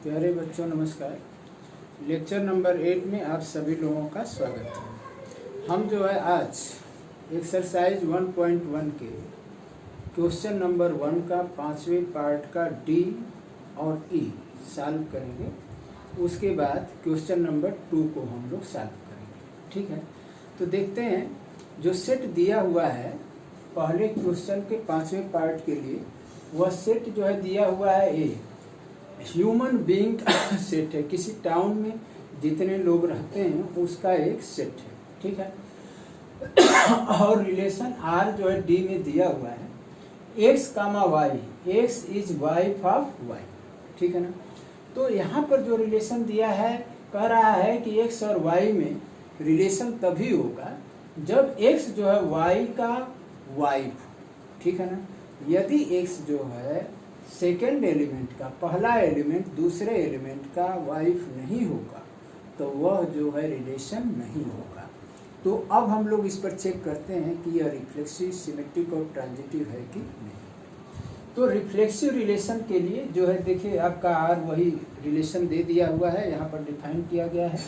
प्यारे बच्चों नमस्कार। लेक्चर नंबर 8 में आप सभी लोगों का स्वागत है। हम जो है आज एक्सरसाइज 1.1 के क्वेश्चन नंबर 1 का 5वें पार्ट का डी और ई सॉल्व करेंगे। उसके बाद क्वेश्चन नंबर 2 को हम लोग सॉल्व करेंगे। ठीक है, तो देखते हैं जो सेट दिया हुआ है पहले क्वेश्चन के 5वें पार्ट के लिए। वह सेट जो है दिया हुआ है ए ह्यूमन बीइंग सेट है। किसी टाउन में जितने लोग रहते हैं उसका एक सेट है। ठीक है, और रिलेशन आर जो है डी में दिया हुआ है x comma y, x is wife of y. ठीक है ना, तो यहाँ पर जो रिलेशन दिया है कह रहा है कि एक्स और वाई में रिलेशन तभी होगा जब एक्स जो है वाई का वाइफ। ठीक है ना, यदि एक्स जो है सेकेंड एलिमेंट का पहला एलिमेंट दूसरे एलिमेंट का वाइफ नहीं होगा तो वह जो है रिलेशन नहीं होगा। तो अब हम लोग इस पर चेक करते हैं कि यह रिफ्लेक्सिव, सिमेट्रिक और ट्रांजिटिव है कि नहीं। तो रिफ्लेक्सिव रिलेशन के लिए जो है देखिए आपका आर वही रिलेशन दे दिया हुआ है, यहाँ पर डिफाइन किया गया है।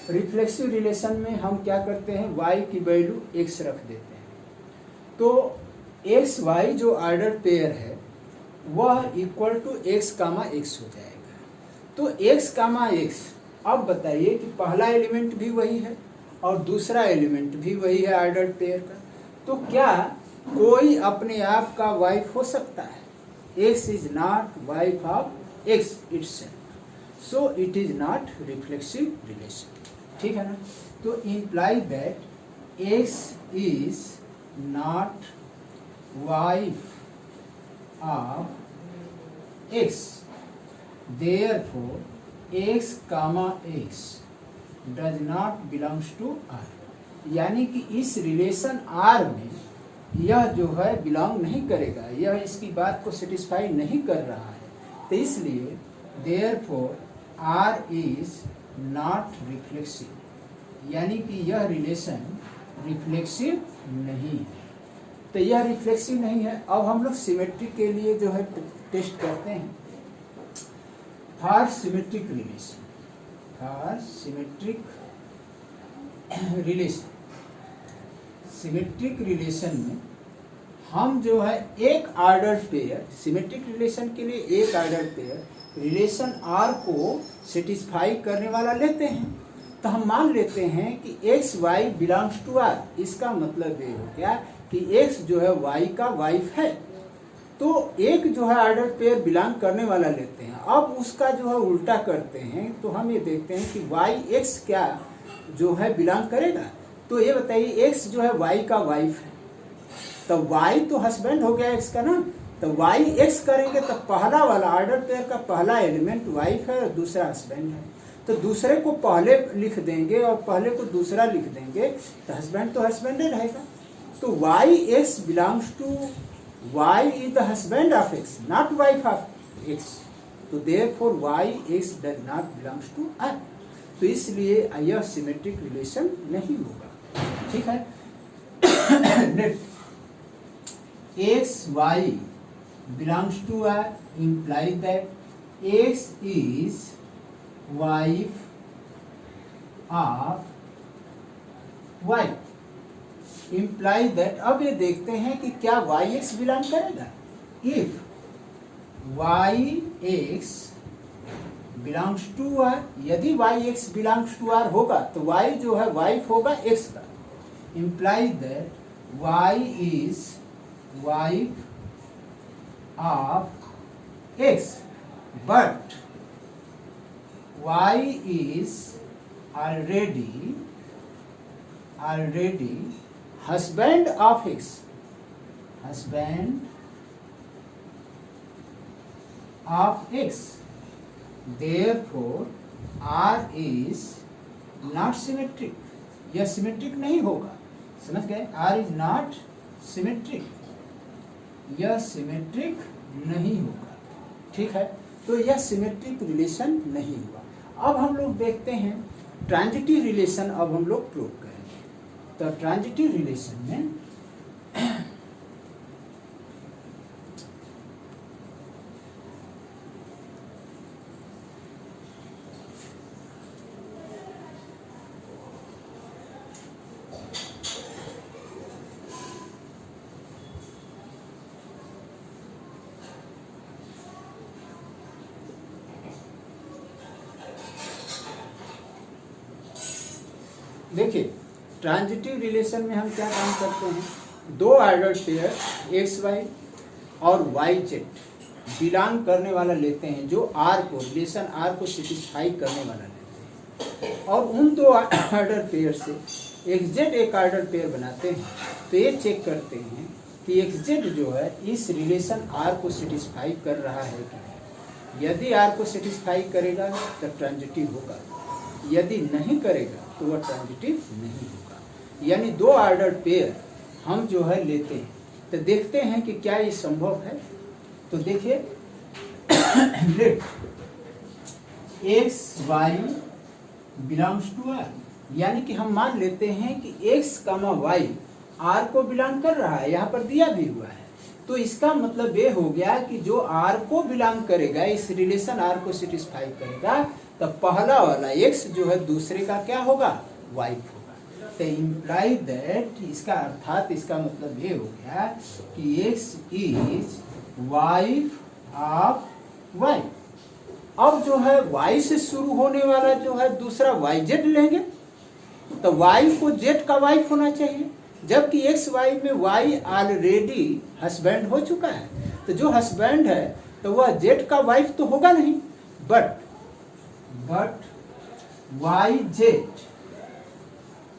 रिफ्लेक्सिव रिलेशन में हम क्या करते हैं, वाई की वैल्यू एक्स रख देते हैं। तो एक्स वाई जो ऑर्डर पेयर है वह equal to x comma x हो जाएगा। तो एक्स कामा एक्स, अब बताइए कि पहला एलिमेंट भी वही है और दूसरा एलिमेंट भी वही है ऑर्डर पेयर का, तो क्या कोई अपने आप का वाइफ हो सकता है? X is not wife of x itself, so it is not reflexive relation. ठीक है ना, तो imply that x is not wife of x, therefore x comma x does not belongs to R। यानी कि इस रिलेशन R में यह जो है बिलोंग नहीं करेगा, यह इसकी बात को सेटिस्फाई नहीं कर रहा है। तो इसलिए therefore R is not reflexive, यानी कि यह रिलेशन रिफ्लेक्सिव नहीं है। तो यह रिफ्लेक्सिव नहीं है। अब हम लोग सिमेट्रिक के लिए जो है टेस्ट करते हैं। For symmetric relation, for symmetric relation, symmetric relation में हम जो है एक ऑर्डर पेयर, सिमेट्रिक रिलेशन के लिए एक ऑर्डर पेयर रिलेशन आर को सेटिस्फाई करने वाला लेते हैं। तो हम मान लेते हैं कि x y belongs to R. इसका मतलब ये हो गया कि x जो है y का वाइफ है। तो एक जो है ऑर्डर पेयर बिलोंग करने वाला लेते हैं। अब उसका जो है उल्टा करते हैं तो हम ये देखते हैं कि y x क्या जो है बिलोंग करेगा। तो ये बताइए x जो है y का वाइफ है, तो y तो हस्बैंड हो गया x का ना, तो y x करेंगे तो पहला वाला ऑर्डर पेयर का पहला एलिमेंट वाइफ है और दूसरा हस्बैंड है। तो दूसरे को पहले लिख देंगे और पहले को दूसरा लिख देंगे तो हस्बैंड तो हस्बैंड ही रहेगा। तो y x belongs to, y is the husband of x not wife of x, तो therefore y x does not belongs to R. तो इसलिए यह सिमेट्रिक रिलेशन नहीं होगा। ठीक है, x y belongs to R imply that x is wife of y, imply that. अब ये देखते हैं कि क्या वाई एक्स बिलोंग करेगा। If y x belongs to R, यदि y x belongs to R होगा तो वाई जो है वाइफ होगा एक्स का। Imply that y is wife of x, but y is already husband of x, husband of x, therefore R is not symmetric, यह symmetric नहीं होगा। समझ गए, R is not symmetric, यह सिमेट्रिक नहीं होगा। ठीक है, तो यह सिमेट्रिक रिलेशन नहीं हुआ। अब हम लोग देखते हैं ट्रांजिटिव रिलेशन, अब हम लोग प्रूव करेंगे। तो ट्रांजिटिव रिलेशन में देखिए ट्रांजिटिव रिलेशन में हम क्या काम करते हैं, दो ऑर्डर पेयर एक्स वाई और वाई जेड बिलोंग करने वाला लेते हैं, जो आर को रिलेशन आर को सेटिस्फाई करने वाला लेते हैं, और उन दो ऑर्डर पेयर से एक्सजेड एक ऑर्डर पेयर बनाते हैं। तो ये चेक करते हैं कि एक्सजेड जो है इस रिलेशन आर को सेटिस्फाई कर रहा है कि नहीं। यदि आर को सेटिस्फाई करेगा तो ट्रांजिटिव होगा, यदि नहीं करेगा तो वह ट्रांजिटिव नहीं होगा। यानी दो ऑर्डर पेयर हम जो है लेते हैं, तो देखते हैं कि क्या ये संभव है। तो देखिए let x y belongs to R, यानी कि हम मान लेते हैं कि एक्स कामा वाई आर को बिलोंग कर रहा है, यहाँ पर दिया भी हुआ है। तो इसका मतलब ये हो गया कि जो आर को बिलोंग करेगा, इस रिलेशन आर को सेटिस्फाई करेगा, तो पहला वाला एक्स जो है दूसरे का क्या होगा, वाइफ होगा। तो इम्प्लाई दैट, इसका अर्थात इसका मतलब ये हो गया कि x is wife of y. अब जो है वाई से शुरू होने वाला जो है दूसरा वाई जेड लेंगे, तो वाई को जेड का वाइफ होना चाहिए, जबकि एक्स वाई में वाई ऑलरेडी हस्बैंड हो चुका है। तो जो हस्बैंड है तो वह जेड का वाइफ तो होगा नहीं, but why Z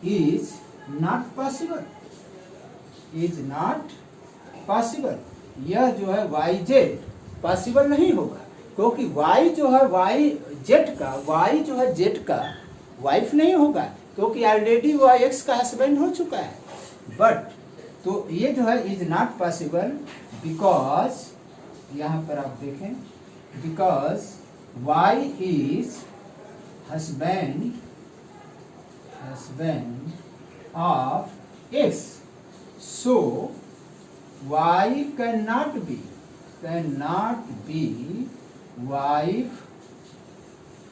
is not possible, is not possible. यह जो है वाई जेड पॉसिबल नहीं होगा, क्योंकि वाई जो है वाई जेड का, वाई जो है जेड का वाइफ नहीं होगा, क्योंकि ऑलरेडी वह एक्स का हस्बैंड हो चुका है। बट तो ये जो है इज नॉट पॉसिबल बिकॉज, यहाँ पर आप देखें, because y is husband of x, so y can not be wife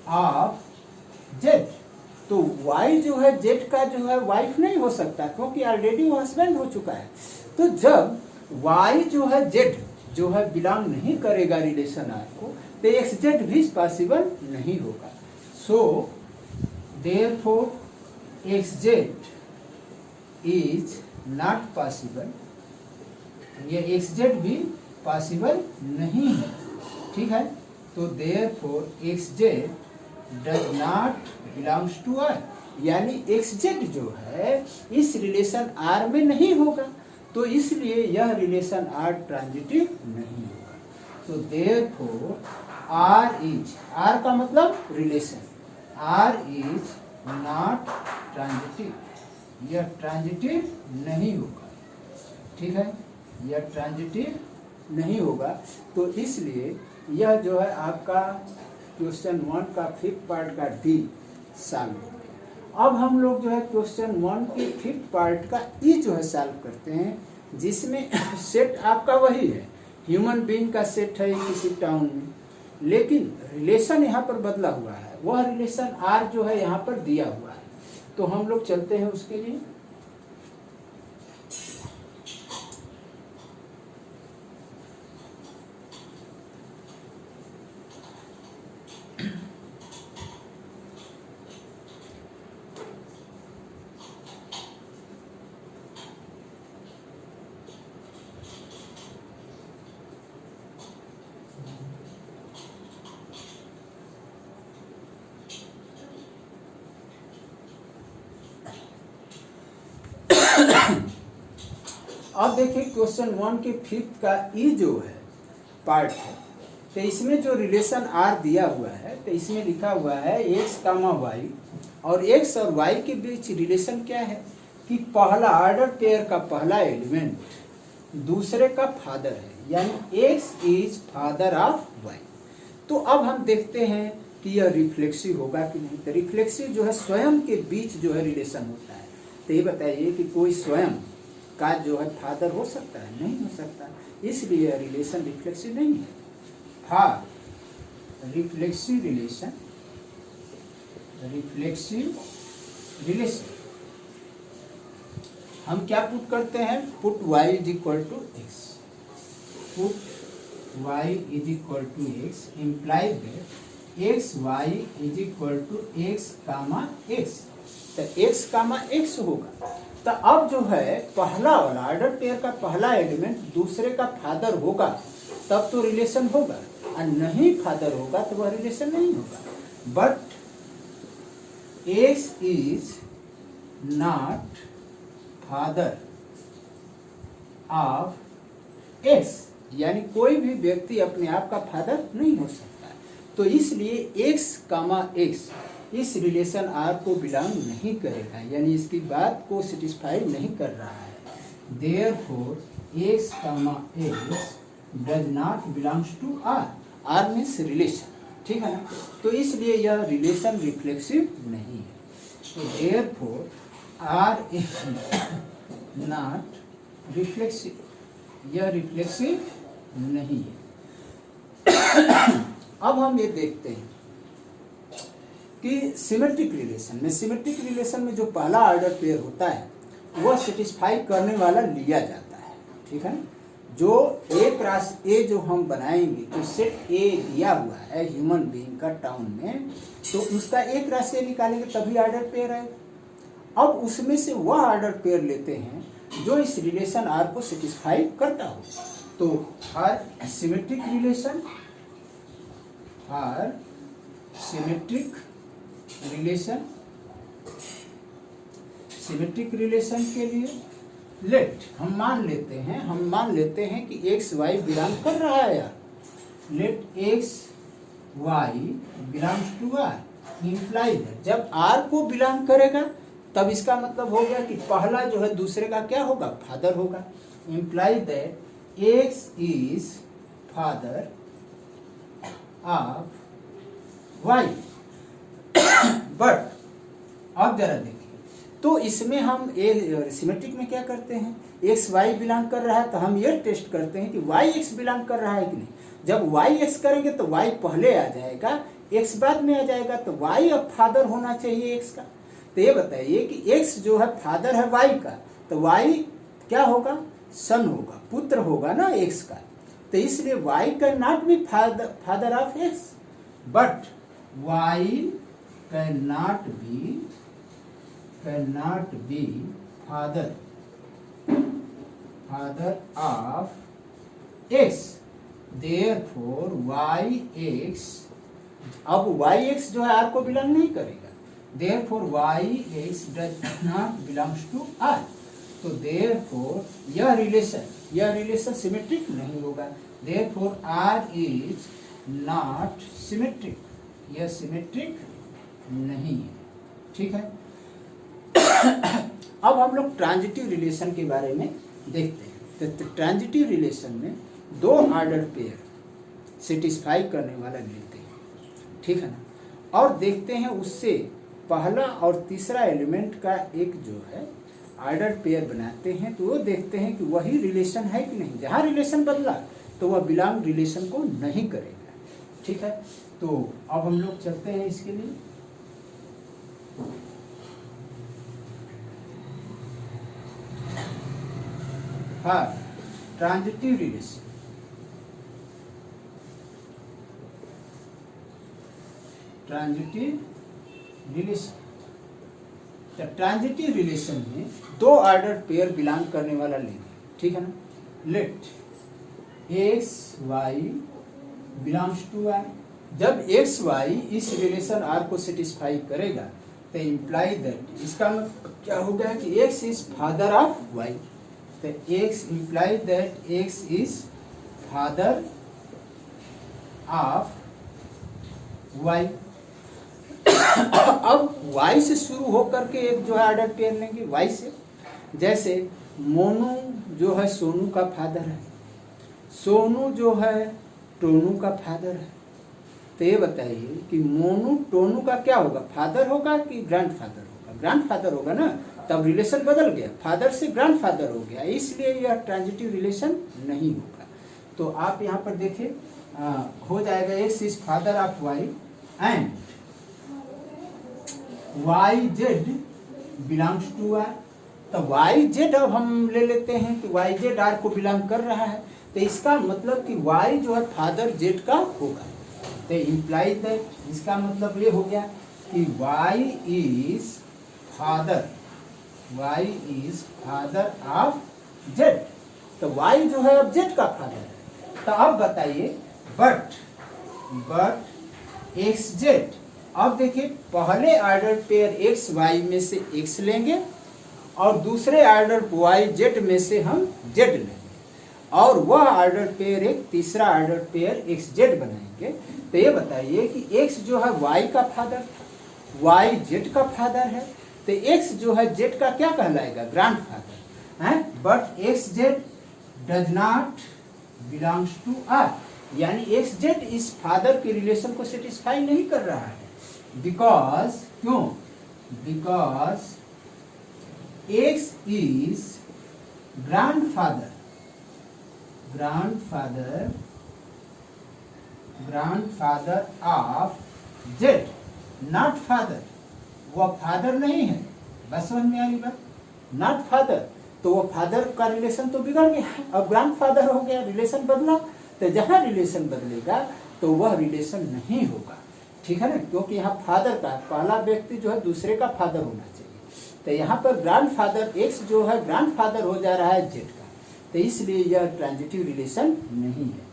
of z. तो y जो है जेड का जो है वाइफ नहीं हो सकता, क्योंकि ऑलरेडी वो हस्बैंड हो चुका है। तो जब y जो है जेड जो है बिलोंग नहीं करेगा रिलेशन आर को, तो एक्स जेड भी पॉसिबल नहीं होगा। So therefore x z is not possible, ये एक्स जेड भी पॉसिबल नहीं है, ठीक है। तो therefore x z does not belongs to R, यानी एक्स जेड जो है इस रिलेशन आर में नहीं होगा, तो इसलिए यह रिलेशन आर ट्रांजिटिव नहीं होगा। तो देयरफॉर आर इज, आर का मतलब relation, R is not transitive, यह ट्रांजिटिव नहीं होगा, ठीक है, यह ट्रांजिटिव नहीं होगा। तो इसलिए यह जो है आपका क्वेश्चन 1 का 5th पार्ट का डी सॉल्व हो गया। अब हम लोग जो है क्वेश्चन 1 के 5th पार्ट का ई जो है सॉल्व करते हैं, जिसमें सेट आपका वही है, ह्यूमन बीइंग का सेट है किसी टाउन में, लेकिन रिलेशन यहाँ पर बदला हुआ है। वह रिलेशन आर जो है यहाँ पर दिया हुआ है, तो हम लोग चलते हैं उसके लिए। अब देखिए क्वेश्चन 1 के 5th का ई जो है पार्ट है, तो इसमें जो रिलेशन आर दिया हुआ है, तो इसमें लिखा हुआ है एक्स कामा वाई, और एक्स और वाई के बीच रिलेशन क्या है कि पहला ऑर्डर पेयर का पहला एलिमेंट दूसरे का फादर है, यानी x is father of y. तो अब हम देखते हैं कि यह रिफ्लेक्सिव होगा कि नहीं। तो रिफ्लेक्सिव जो है स्वयं के बीच जो है रिलेशन होता है, तो ये बताइए कि कोई स्वयं का जो है फादर हो सकता है, नहीं हो सकता, इसलिए रिलेशन रिफ्लेक्सिव नहीं है। फॉर रिफ्लेक्सिव रिलेशन, हम क्या पुट करते हैं, put y is equal to x, put y is equal to x imply that x y is equal to x comma x. तो x कामा x होगा। तो अब जो है पहला वाला ऑर्डर पेयर का पहला एलिमेंट दूसरे का फादर होगा तब तो रिलेशन होगा, और नहीं फादर होगा तो वह रिलेशन नहीं होगा। But x is not father of x, यानी कोई भी व्यक्ति अपने आप का फादर नहीं हो सकता। तो इसलिए x कामा x इस रिलेशन R को बिलोंग नहीं करेगा, यानी इसकी बात को सेटिस्फाई नहीं कर रहा है। Therefore x comma x does not belongs to R। R means relation, ठीक है ना। तो इसलिए यह रिलेशन रिफ्लेक्सिव नहीं है। तो therefore R is not reflexive, यह रिफ्लेक्सिव नहीं है। अब हम ये देखते हैं कि सिमेट्रिक रिलेशन में जो पहला ऑर्डर पेयर होता है वह सेटिस्फाई करने वाला लिया जाता है, ठीक है ना। जो ए क्रॉस ए जो हम बनाएंगे, तो सेट ए दिया हुआ है ह्यूमन बीइंग का टाउन में, तो उसका ए क्रॉस ए निकालेंगे तभी ऑर्डर पेयर आएगा। अब उसमें से वह ऑर्डर पेयर लेते हैं जो इस रिलेशन आर को सेटिस्फाई करता हो। तो हर सिमेट्रिक रिलेशन के लिए लेट हम मान लेते हैं कि एक्स वाई बिलोंग कर रहा है यार। Let x y belongs to R imply that जब आर को बिलोंग करेगा तब इसका मतलब हो गया कि पहला जो है दूसरे का क्या होगा, फादर होगा। Imply that x is father of y. But अब जरा देखिए, तो इसमें हम सिमेट्रिक में क्या करते हैं, एक्स वाई बिलोंग कर रहा है तो हम ये टेस्ट करते हैं कि वाई एक्स बिलोंग कर रहा है कि नहीं। जब वाई एक्स करेंगे तो वाई पहले आ जाएगा, एक्स बाद में आ जाएगा, तो वाई अब फादर होना चाहिए एक्स का। तो ये बताइए कि एक्स जो है फादर है वाई का, तो वाई क्या होगा, सन होगा, पुत्र होगा ना एक्स का। तो इसलिए y can not be father of x, but y can not be father of x. Therefore y x, अब वाई एक्स जो है आर को बिलोंग नहीं करेगा। Therefore y(x) does not belongs to R. तो therefore यह रिलेशन सिमेट्रिक नहीं होगा। Therefore R is not symmetric, यह सिमेट्रिक नहीं है, ठीक है। अब हम लोग ट्रांजिटिव रिलेशन के बारे में देखते हैं। तो ट्रांजिटिव रिलेशन में दो ऑर्डर पेयर सेटिस्फाई करने वाला लेते हैं, ठीक है ना। और देखते हैं उससे पहला और तीसरा एलिमेंट का एक जो है ऑर्डर पेयर बनाते हैं, तो वो देखते हैं कि वही रिलेशन है कि नहीं। जहाँ रिलेशन बदला तो वह बिलोंग रिलेशन को नहीं करेगा, ठीक है। तो अब हम लोग चलते हैं इसके लिए। हाँ, ट्रांजिटिव रिलेशन। ट्रांजिटिव रिलेशन में दो ऑर्डर पेयर बिलोंग करने वाला लेंगे, ठीक है ना। Let x y belongs to R. जब एक्स वाई इस रिलेशन आर को सेटिस्फाई करेगा तो इम्प्लाई दैट, इसका मतलब क्या होगा कि x is father of y. तो x imply that x is father of y. अब y से शुरू होकर के एक जो है ऑर्डर पेयर लेंगे y से। जैसे मोनू जो है सोनू का फादर है, सोनू जो है टोनू का फादर है। तो ये बताइए कि मोनू टोनू का क्या होगा, फादर होगा कि ग्रैंडफादर होगा? ग्रैंडफादर होगा ना, तब रिलेशन बदल गया, फादर से ग्रैंडफादर हो गया, इसलिए यह ट्रांजिटिव रिलेशन नहीं होगा। तो आप यहाँ पर देखिए हो जाएगा x is father of y and y z belongs to R. तो वाई जेड अब हम ले लेते हैं कि वाई जेड आर को बिलोंग कर रहा है, तो इसका मतलब कि वाई जो है फादर जेड का होगा। तो इम्प्लाई दैट, इसका मतलब ये हो गया कि y is father, y is father of z। तो y जो है अब z का फादर है। तो अब बताइए बट xz, अब देखिए पहले ऑर्डर पेयर x y में से x लेंगे और दूसरे ऑर्डर y z में से हम z लेंगे और वह ऑर्डर पेयर एक तीसरा ऑर्डर पेयर xz बनाएंगे। तो ये बताइए कि x जो है y का फादर था, y z का फादर है, तो x जो है z का क्या कहलाएगा, ग्रैंड फादर है। But xz does not belongs to r, यानी xz इस फादर के रिलेशन को सेटिस्फाई नहीं कर रहा है। बिकॉज क्यों, because x is grandfather of z, not father. वह फादर नहीं है, बस समझ में आई बात, नॉट फादर। तो वो फादर का रिलेशन तो बिगड़ गया, अब ग्रैंडफादर हो गया, रिलेशन बदला। तो जहां रिलेशन बदलेगा तो वह रिलेशन नहीं होगा, ठीक है ना, क्योंकि यहाँ फादर का पहला व्यक्ति जो है दूसरे का फादर होना चाहिए। तो यहाँ पर ग्रैंडफादर एक्स जो है ग्रैंडफादर हो जा रहा है जेड का, तो इसलिए यह ट्रांजिटिव रिलेशन नहीं है।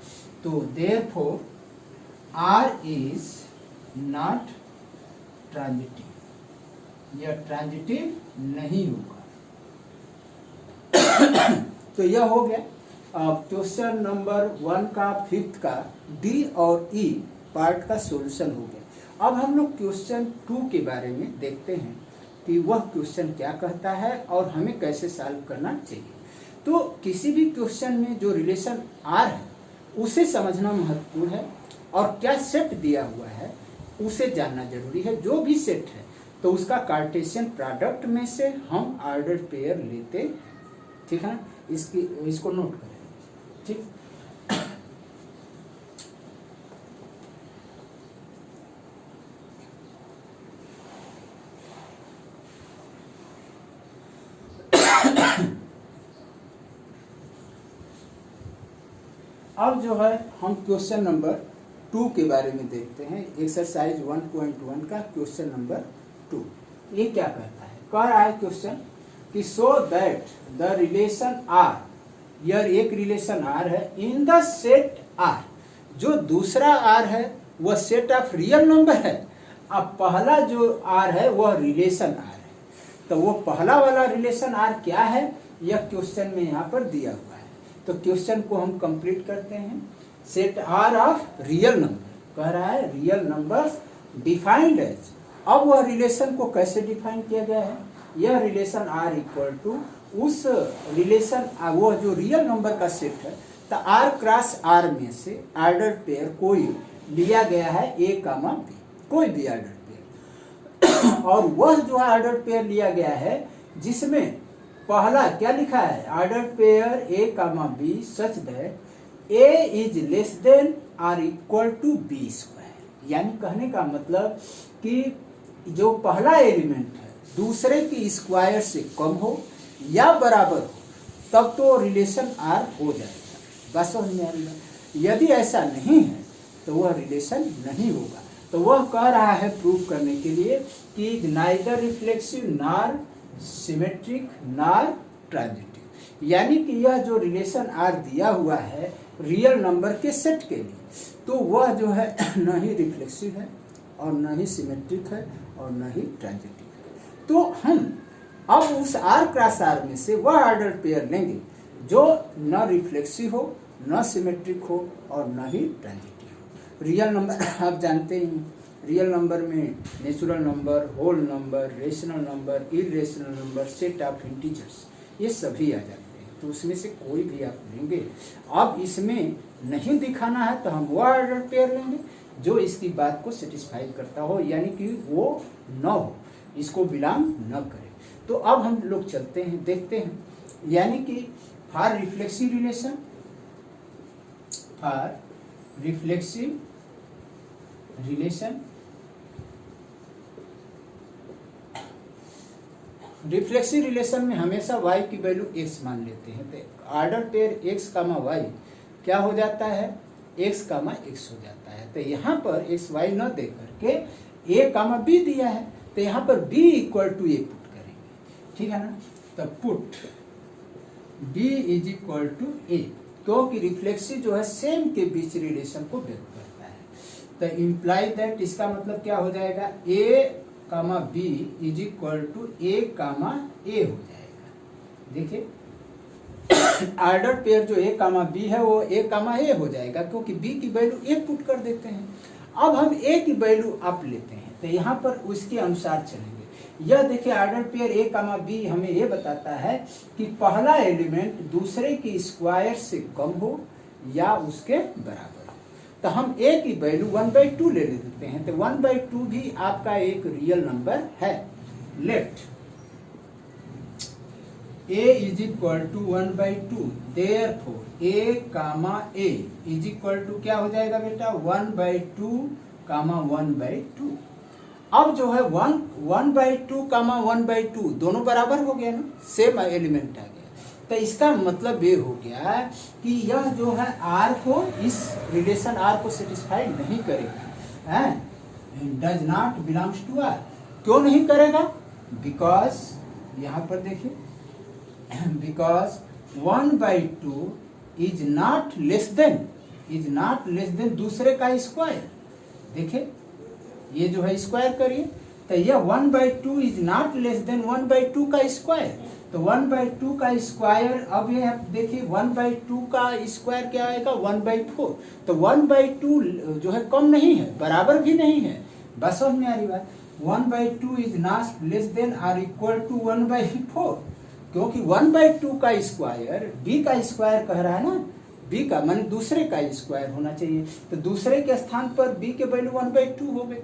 तो therefore R is not transitive, यह ट्रांजिटिव नहीं होगा। तो यह हो गया क्वेश्चन नंबर 1 का 5th का डी और ई पार्ट का सॉल्यूशन हो गया। अब हम लोग क्वेश्चन 2 के बारे में देखते हैं कि वह क्वेश्चन क्या कहता है और हमें कैसे सॉल्व करना चाहिए। तो किसी भी क्वेश्चन में जो रिलेशन आर है उसे समझना महत्वपूर्ण है और क्या सेट दिया हुआ है उसे जानना जरूरी है। जो भी सेट है तो उसका कार्टेशियन प्रोडक्ट में से हम ऑर्डर पेयर लेते, ठीक है ना, इसको नोट करें, ठीक। अब जो है हम क्वेश्चन नंबर 2 के बारे में देखते हैं। एक्सरसाइज 1.1 का क्वेश्चन नंबर 2। ये क्या कहता है, कह रहा है क्वेश्चन कि so that the relation R, यह एक रिलेशन आर है, इन द सेट आर, जो दूसरा आर है वह सेट ऑफ रियल नंबर है। अब पहला जो आर है वह रिलेशन आर है, तो वो पहला वाला रिलेशन आर क्या है यह क्वेश्चन में यहाँ पर दिया हुआ है। तो क्वेश्चन को हम कंप्लीट करते हैं। Set R of real number, कह रहा है रियल नंबर्स डिफाइंड एज। अब वह रिलेशन को कैसे डिफाइन किया गया है, यह रिलेशन आर इक्वल टू उस रिलेशन, वो जो रियल नंबर का सेट है, तो आर क्रॉस आर में से ऑर्डर पेयर कोई लिया गया है ए कामा बी, कोई भी ऑर्डर पेयर। और वह जो ऑर्डर पेयर लिया गया है जिसमें पहला क्या लिखा है, order pair a comma b such that a is less than or equal to b square. यानी कहने का मतलब कि जो पहला एलिमेंट है दूसरे की स्क्वायर से कम हो या बराबर हो तब तो रिलेशन आर हो जाएगा, बस समझ में आ रही है। यदि ऐसा नहीं है तो वह रिलेशन नहीं होगा। तो वह कह रहा है प्रूव करने के लिए कि neither reflexive nor symmetric nor transitive, यानी कि यह जो रिलेशन आर दिया हुआ है रियल नंबर के सेट के लिए, तो वह जो है न ही रिफ्लेक्सिव है और न ही सिमेट्रिक है और न ही ट्रांजिटिव है। तो हम अब उस आर क्रॉस आर में से वह ऑर्डर पेयर लेंगे जो न रिफ्लेक्सिव हो, न सिमेट्रिक हो और न ही ट्रांजिटिव हो। रियल नंबर आप जानते ही, रियल नंबर में natural number, whole number, rational number, irrational number, set of integers, ये सभी आ जाते हैं। तो उसमें से कोई भी आप लेंगे। अब इसमें नहीं दिखाना है तो हम वो ऑर्डर पेयर लेंगे जो इसकी बात को सेटिस्फाई करता हो, यानी कि वो न हो, इसको बिलोंग न करे। तो अब हम लोग चलते हैं, देखते हैं, यानी कि for reflexive relation, for reflexive relation, reflexive relation में हमेशा y की वैल्यू x मान लेते हैं। तो ऑर्डर पेयर x कामा y क्या हो जाता है, x कामा x हो जाता है। तो यहाँ पर x y न दे करके a कामा b दिया है, तो यहाँ पर b equal to a put करें। ठीक है ना। तो put b is equal to a, क्योंकि रिफ्लेक्सिव जो है सेम के बीच रिलेशन को व्यक्त करता है। तो इम्प्लाई दैट, इसका मतलब क्या हो जाएगा, ए comma b is equal to ए कामा ए हो जाएगा। देखिए ऑर्डर पेयर जो ए कामा बी है वो ए कामा ए हो जाएगा, क्योंकि बी की वैल्यू ए पुट कर देते हैं। अब हम ए की वैल्यू अप लेते हैं, तो यहाँ पर उसके अनुसार चलेंगे। यह देखिए order pair a comma b हमें ये बताता है कि पहला एलिमेंट दूसरे की स्क्वायर से कम हो या उसके बराबर हो। तो हम ए की वैल्यू 1/2 ले लेते हैं। तो 1/2 भी आपका एक रियल नंबर है। Let a is equal to 1/2, therefore a comma a is equal to क्या हो जाएगा बेटा, 1/2 कामा 1/2। अब जो है 1/2 कामा 1/2 दोनों बराबर हो गया ना, सेम एलिमेंट आ गया। तो इसका मतलब ये हो गया कि यह जो है r को, इस रिलेशन r को सेटिस्फाई नहीं करेगा, है, does not belongs to r। क्यों नहीं करेगा, बिकॉज यहाँ पर देखिए, because 1/2 is not less than दूसरे का स्क्वायर। देखिए ये जो है स्क्वायर करिए, तो यह 1/2 is not less than 1/2 का स्क्वायर। तो 1/2 का स्क्वायर, अब ये देखिए 1/2 का स्क्वायर क्या आएगा, 1/4। तो 1/2 जो है कम नहीं है, बराबर भी नहीं है। बस समझ में आ रही बात। 1/2 is not less than or equal to 1/4, क्योंकि 1/2 का स्क्वायर b का स्क्वायर कह रहा है ना, b का माने दूसरे का स्क्वायर होना चाहिए। तो दूसरे के स्थान पर b के वैल्यू 1/2 हो गए,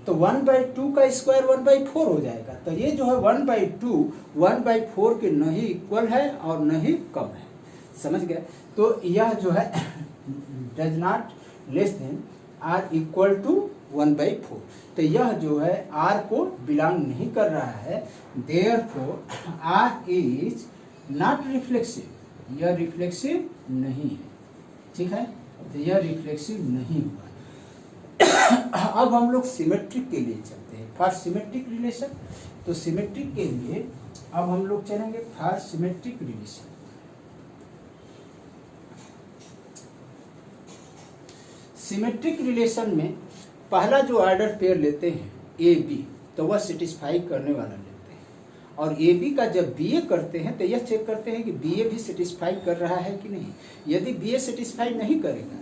तो 1/2 का स्क्वायर 1/4 हो जाएगा। तो ये जो है 1/2 1/4 के नहीं इक्वल है और नहीं कम है, समझ गए। तो यह जो है does not less than or equal to 1/4। तो यह जो है r को बिलोंग नहीं कर रहा है, therefore r is not reflexive, यह रिफ्लेक्सिव नहीं है, ठीक है। तो यह रिफ्लेक्सिव नहीं हुआ। अब हम लोग सिमेट्रिक के लिए चलते हैं, फॉर सिमेट्रिक रिलेशन। तो सिमेट्रिक के लिए अब हम लोग चलेंगे for symmetric relation. Symmetric relation में पहला जो ऑर्डर पेयर लेते हैं ए बी, तो वह सेटिस्फाई करने वाला लेते हैं। और ए बी का जब बी ए करते हैं तो यह चेक करते हैं कि बी ए भी सेटिस्फाई कर रहा है कि नहीं। यदि बी ए सेटिस्फाई नहीं करेगा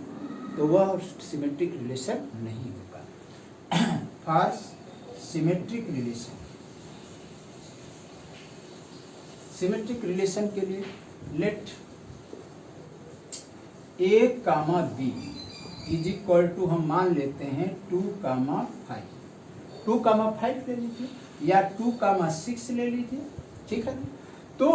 तो वह सिमेट्रिक रिलेशन नहीं होगा। For symmetric relation, symmetric relation के लिए let a comma b is equal to, हम मान लेते हैं 2,5, 2,5 ले लीजिए या 2,6 ले लीजिए, ठीक है। तो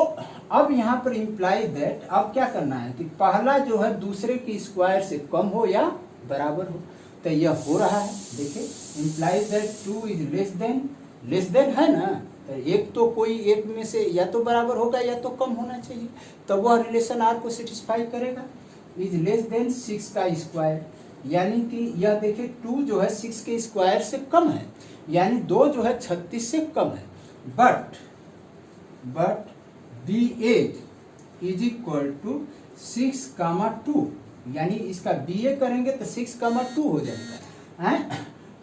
अब यहाँ पर इम्प्लाई दैट, अब क्या करना है कि पहला जो है दूसरे की स्क्वायर से कम हो या बराबर हो। तो यह हो रहा है, देखिए imply that 2 is less then है ना। तो एक तो कोई एक में से या तो बराबर होगा या तो कम होना चाहिए, तो वह रिलेशन आर को सेटिस्फाई करेगा। इज लेस देन 6 का स्क्वायर, यानी कि यह देखिए 2 जो है 6 के स्क्वायर से कम है, यानी 2 जो है 36 से कम है। But b as is equal to 6,2, यानी इसका बी ए करेंगे तो 6,2 हो जाएगा।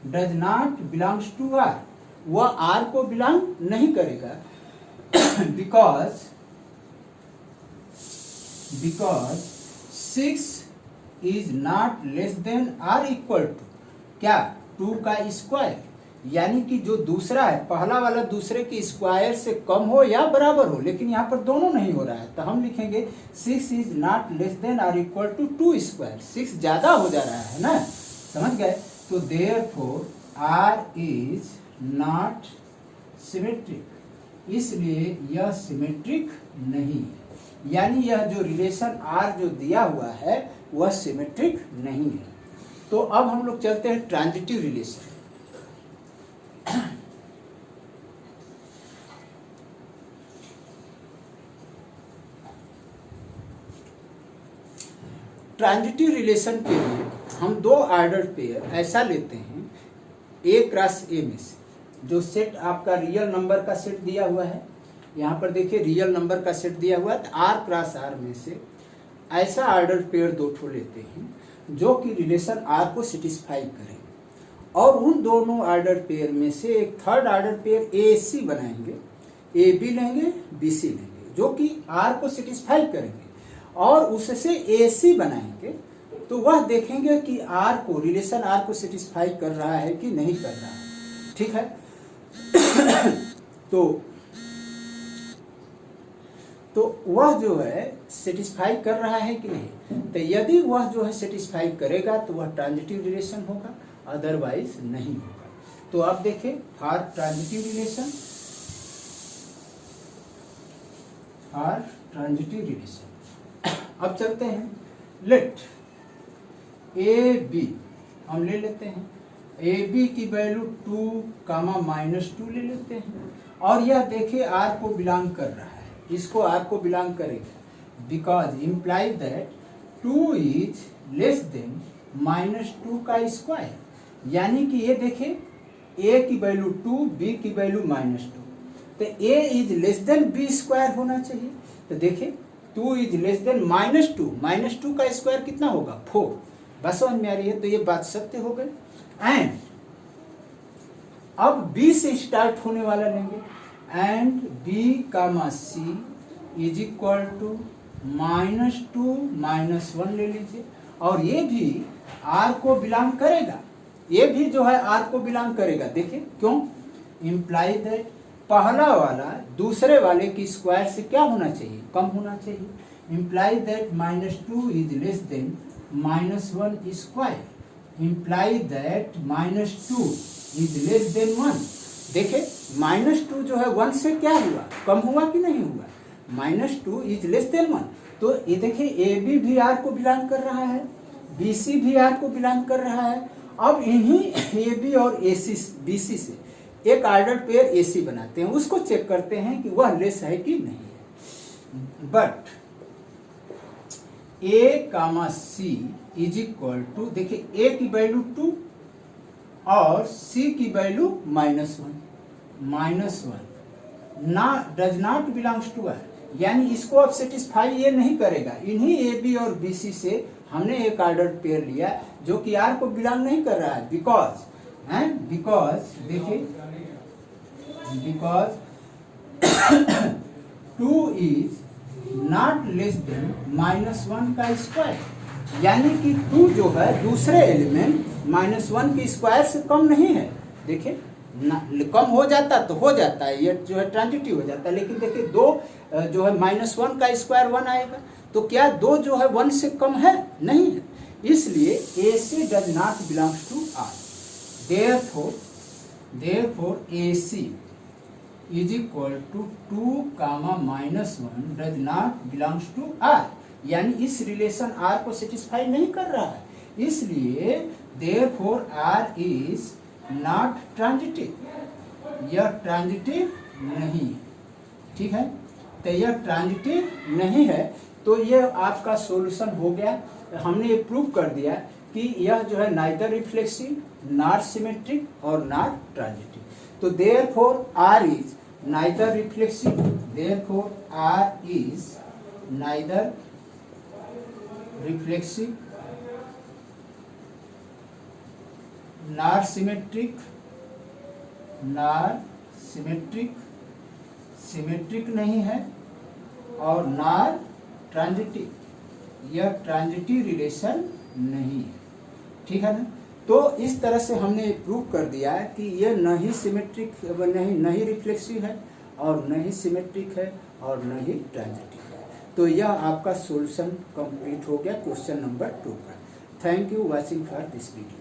Does not belongs to R, वह आर को बिलोंग नहीं करेगा। Because 6 is not less than or equal to क्या, 2 का स्क्वायर, यानी कि जो दूसरा है पहला वाला दूसरे के स्क्वायर से कम हो या बराबर हो, लेकिन यहाँ पर दोनों नहीं हो रहा है। तो हम लिखेंगे 6 is not less than or equal to 2 square, 6 ज्यादा हो जा रहा है ना, समझ गए। तो therefore R is not symmetric, इसलिए यह सिमेट्रिक नहीं है, यानी यह जो रिलेशन आर जो दिया हुआ है वह सिमेट्रिक नहीं है। तो अब हम लोग चलते हैं ट्रांजिटिव रिलेशन। ट्रांजिटिव रिलेशन के लिए हम 2 ऑर्डर पेयर ऐसा लेते हैं A क्रॉस A में से, जो सेट आपका रियल नंबर का सेट दिया हुआ है यहाँ पर देखिए रियल नंबर का सेट दिया हुआ है, तो आर क्रॉस आर में से ऐसा ऑर्डर पेयर दो ठो लेते हैं जो कि रिलेशन आर को सेटिस्फाई करें, और उन दोनों ऑर्डर पेयर में से एक थर्ड ऑर्डर पेयर ए सी बनाएंगे, ए बी लेंगे, बी सी लेंगे, जो कि आर को सेटिस्फाई करेंगे, और उससे ए सी बनाएंगे तो वह देखेंगे कि आर को, रिलेशन आर को सेटिस्फाई कर रहा है कि नहीं कर रहा है। ठीक है। तो वह जो है सेटिस्फाई कर रहा है कि नहीं, तो यदि वह जो है सेटिस्फाई करेगा तो वह ट्रांजिटिव रिलेशन होगा, अदरवाइज नहीं होगा। तो आप देखें for transitive relation, for transitive relation अब चलते हैं। लेट ए बी हम ले लेते हैं, ए बी की वैल्यू 2, -2 ले लेते हैं, और यह देखिए आर को बिलोंग कर रहा है, इसको आर को बिलोंग करेगा, because imply that 2 is less then -2 का स्क्वायर, यानी कि ये देखिए ए की वैल्यू 2, बी की वैल्यू -2, तो a is less than b square होना चाहिए। तो देखिए 2 इज लेस देन -2 का स्क्वायर कितना होगा 4, बस समझ में आ रही है। तो ये बात सत्य हो गई। एंड अब बी से स्टार्ट होने वाला लेंगे, and b comma c is equal to -2 -1 ले लीजिए, और ये भी आर को बिलोंग करेगा, ये भी जो है आर को बिलोंग करेगा। देखिए क्यों, इम्प्लाई दैट पहला वाला दूसरे वाले की स्क्वायर से क्या होना चाहिए, कम होना चाहिए। Imply that -2 is less then -1 square, imply that -2 is less then 1। देखिए -2 जो है 1 से क्या हुआ, कम हुआ कि नहीं हुआ, -2 इज लेस देन 1। तो ये देखिए ए बी भी आर को बिलोंग कर रहा है, बी सी भी आर को बिलोंग कर रहा है। अब इन्हीं ए बी और ए सी बी सी से एक ऑर्डर पेयर ए सी बनाते हैं, उसको चेक करते हैं कि वह लेस है कि नहीं है। But a comma c is equal to, देखिए ए की वैल्यू 2 और सी की वैल्यू -1 ना does not belongs to R, यानी इसको अब सेटिस्फाई ये नहीं करेगा। इन्हीं ए बी और बी सी से हमने एक ऑर्डर पेयर लिया जो कि आर को बिलोंग नहीं कर रहा है, बिकॉज देखिए because 2 is not less then -1 का स्क्वायर, यानी कि 2 जो है दूसरे एलिमेंट -1 के स्क्वायर से कम नहीं है। देखिए कम हो जाता तो हो जाता है, ये जो है ट्रांजिटिव हो जाता है, लेकिन देखिए 2 जो है -1 का स्क्वायर 1 आएगा, तो क्या 2 जो है 1 से कम है, नहीं है, इसलिए a c does not belongs to R. Therefore a c is equal to 2, -1 does not belongs to R, यानी इस रिलेशन आर को सेटिस्फाई नहीं कर रहा है, इसलिए therefore R is not transitive, यह ट्रांजिटिव नहीं है। ठीक है, तो यह ट्रांजिटिव नहीं है, तो यह आपका सॉल्यूशन हो गया। हमने ये प्रूव कर दिया कि यह जो है नाइदर रिफ्लेक्सिव, नॉट सिमेट्रिक और नॉट ट्रांजिटिव। तो therefore R is neither reflexive, therefore R is neither reflexive not symmetric, symmetric नहीं है, और नॉट ट्रांजिटिव, यह ट्रांजिटिव रिलेशन नहीं है। ठीक है ना। तो इस तरह से हमने प्रूव कर दिया है कि यह न ही सिमेट्रिक नहीं रिफ्लेक्सिव है, और न ही सिमेट्रिक है, और न ही ट्रांजिटिव है। तो यह आपका सॉल्यूशन कंप्लीट हो गया क्वेश्चन नंबर 2 का। Thank you watching for this video.